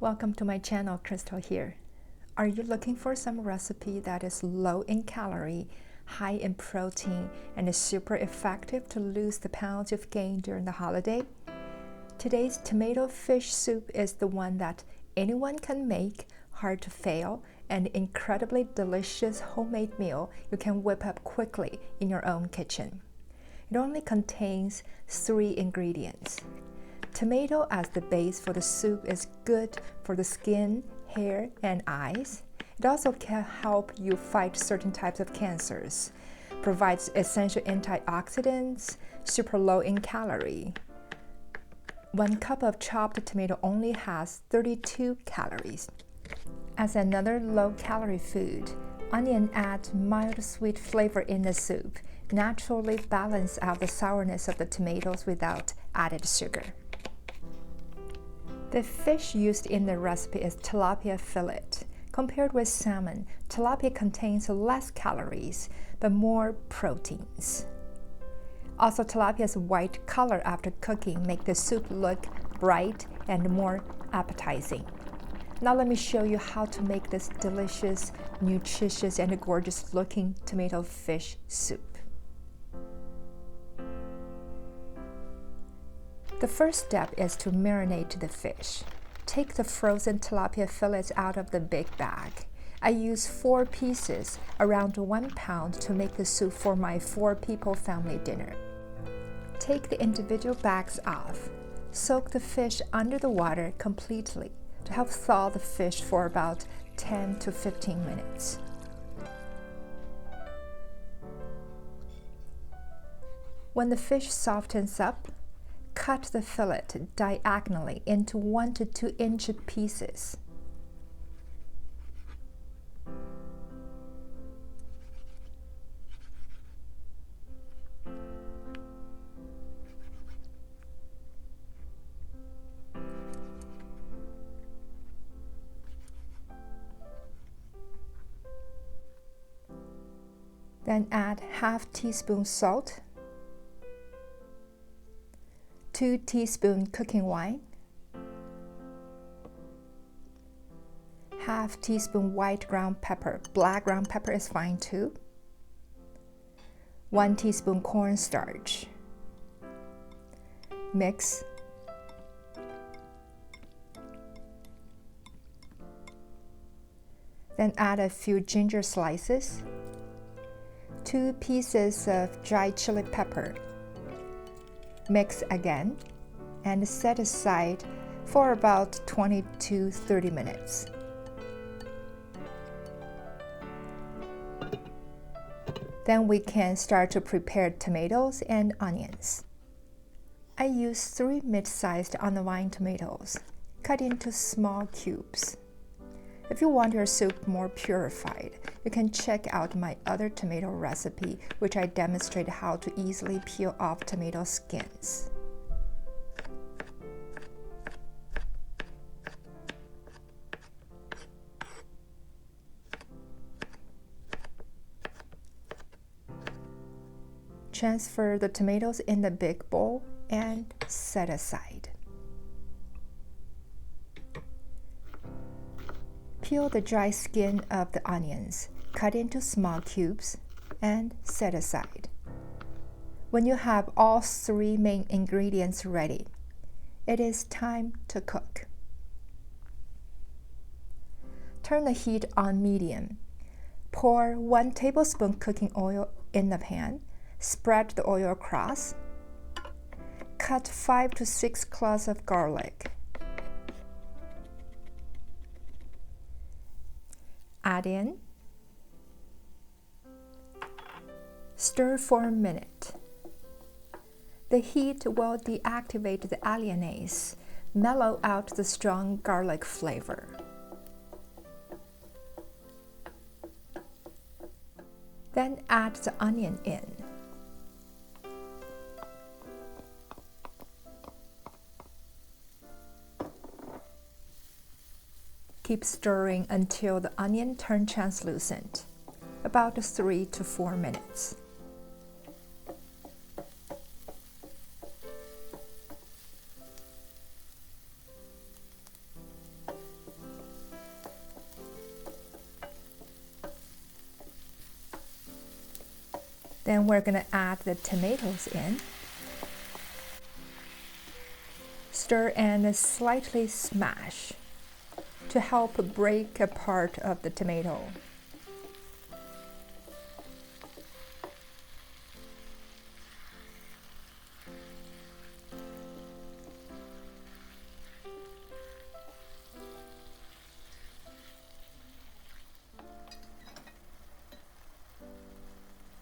Welcome to my channel, Crystal here. Are you looking for some recipe that is low in calorie, high in protein, and is super effective to lose the pounds you've gained during the holiday? Today's tomato fish soup is the one that anyone can make, hard to fail, and incredibly delicious homemade meal you can whip up quickly in your own kitchen. It only contains 3 ingredients. Tomato as the base for the soup is good for the skin, hair, and eyes. It also can help you fight certain types of cancers, provides essential antioxidants, super low in calorie. 1 cup of chopped tomato only has 32 calories. As another low-calorie food, onion adds mild sweet flavor in the soup, naturally balance out the sourness of the tomatoes without added sugar. The fish used in the recipe is tilapia fillet. Compared with salmon, tilapia contains less calories but more proteins. Also, tilapia's white color after cooking makes the soup look bright and more appetizing. Now let me show you how to make this delicious, nutritious, and gorgeous looking tomato fish soup. The first step is to marinate the fish. Take the frozen tilapia fillets out of the big bag. I use 4 pieces, around 1 pound, to make the soup for my 4-people family dinner. Take the individual bags off. Soak the fish under the water completely to help thaw the fish for about 10 to 15 minutes. When the fish softens up, cut the fillet diagonally into 1 to 2 inch pieces. Then add half teaspoon salt, 2 teaspoons cooking wine, half teaspoon white ground pepper, black ground pepper is fine too, 1 teaspoon cornstarch. Mix. Then add a few ginger slices, 2 pieces of dried chili pepper. Mix again and set aside for about 20 to 30 minutes. Then we can start to prepare tomatoes and onions. I use 3 mid-sized on-the-vine tomatoes, cut into small cubes. If you want your soup more purified, you can check out my other tomato recipe, which I demonstrate how to easily peel off tomato skins. Transfer the tomatoes in the big bowl and set aside. Peel the dry skin of the onions, cut into small cubes, and set aside. When you have all 3 main ingredients ready, it is time to cook. Turn the heat on medium. Pour 1 tablespoon cooking oil in the pan, spread the oil across. Cut 5 to 6 cloves of garlic. Add in. Stir for a minute. The heat will deactivate the alliinase, mellow out the strong garlic flavor. Then add the onion in. Keep stirring until the onion turns translucent, about 3 to 4 minutes. Then we're going to add the tomatoes in. Stir and slightly smash to help break a part of the tomato.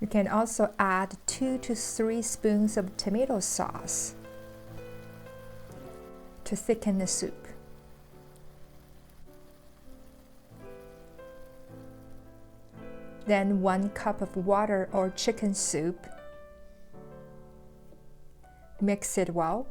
You can also add 2 to 3 spoons of tomato sauce to thicken the soup. Then 1 cup of water or chicken soup. Mix it well.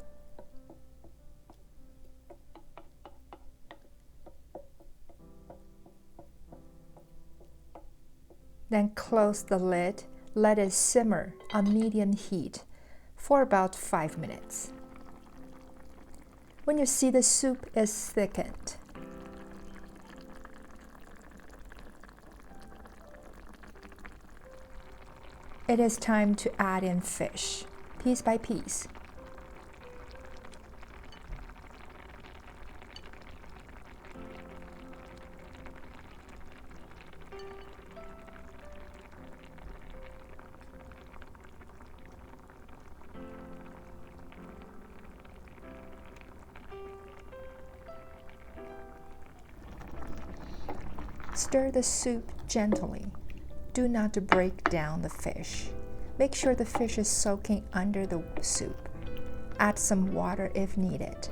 Then close the lid. Let it simmer on medium heat for about 5 minutes. When you see the soup is thickened, it is time to add in fish, piece by piece. Stir the soup gently. Do not break down the fish. Make sure the fish is soaking under the soup. Add some water if needed.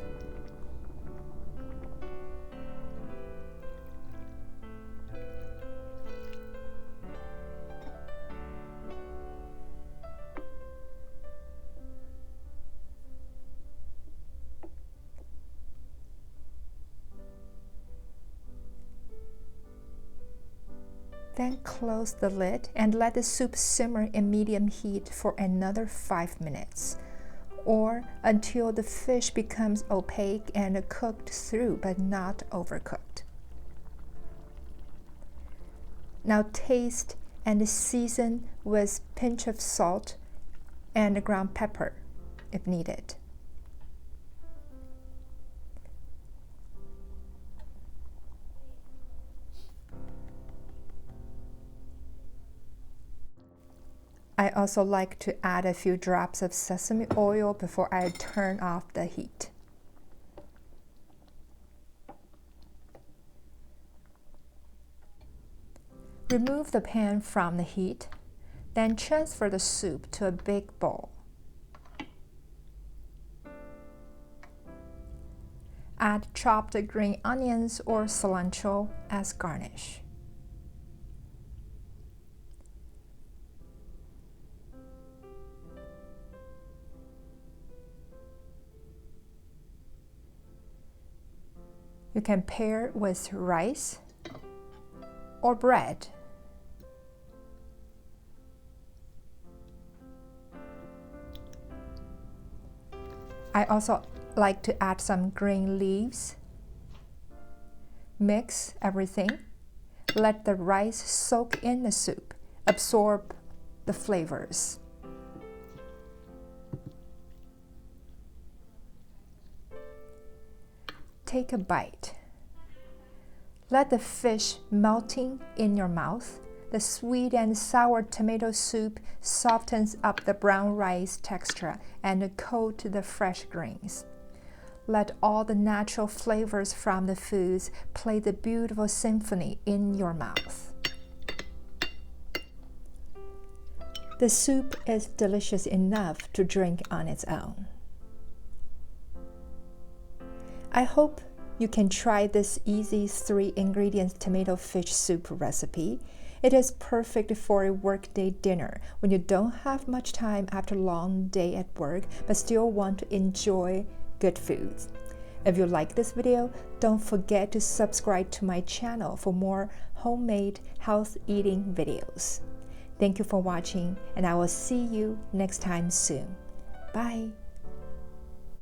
Then close the lid and let the soup simmer in medium heat for another 5 minutes, or until the fish becomes opaque and cooked through but not overcooked. Now taste and season with a pinch of salt and ground pepper if needed. I also like to add a few drops of sesame oil before I turn off the heat. Remove the pan from the heat, then transfer the soup to a big bowl. Add chopped green onions or cilantro as garnish. You can pair with rice or bread. I also like to add some green leaves. Mix everything. Let the rice soak in the soup, absorb the flavors. Take a bite. Let the fish melting in your mouth. The sweet and sour tomato soup softens up the brown rice texture and coat the fresh greens. Let all the natural flavors from the foods play the beautiful symphony in your mouth. The soup is delicious enough to drink on its own. I hope you can try this easy 3-ingredient tomato fish soup recipe. It is perfect for a workday dinner when you don't have much time after a long day at work but still want to enjoy good foods. If you like this video, don't forget to subscribe to my channel for more homemade health eating videos. Thank you for watching, and I will see you next time soon. Bye!